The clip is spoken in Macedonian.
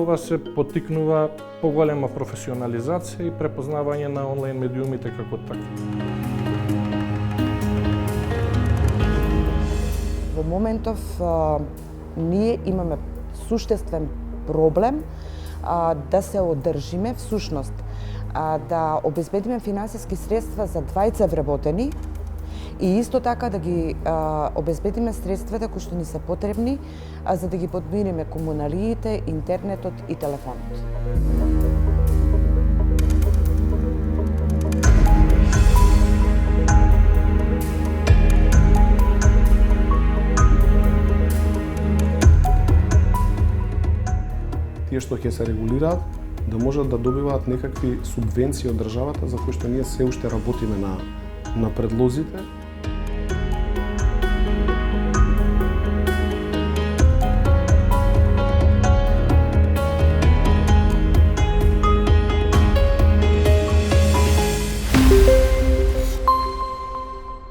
ова се поттикнува поголема професионализација и препознавање на онлайн медиумите како такви. Во моментов ние имаме суштествен проблем да се одржиме, всушност да обезбедиме финансиски средства за двајца вработени и исто така да ги обезбедиме средствата кои што ни се потребни за да ги подмириме комуналиите, интернетот и телефонот. Тие што ќе се регулираат да можат да добиваат некакви субвенции од државата за кои што ние се уште работиме на предлозите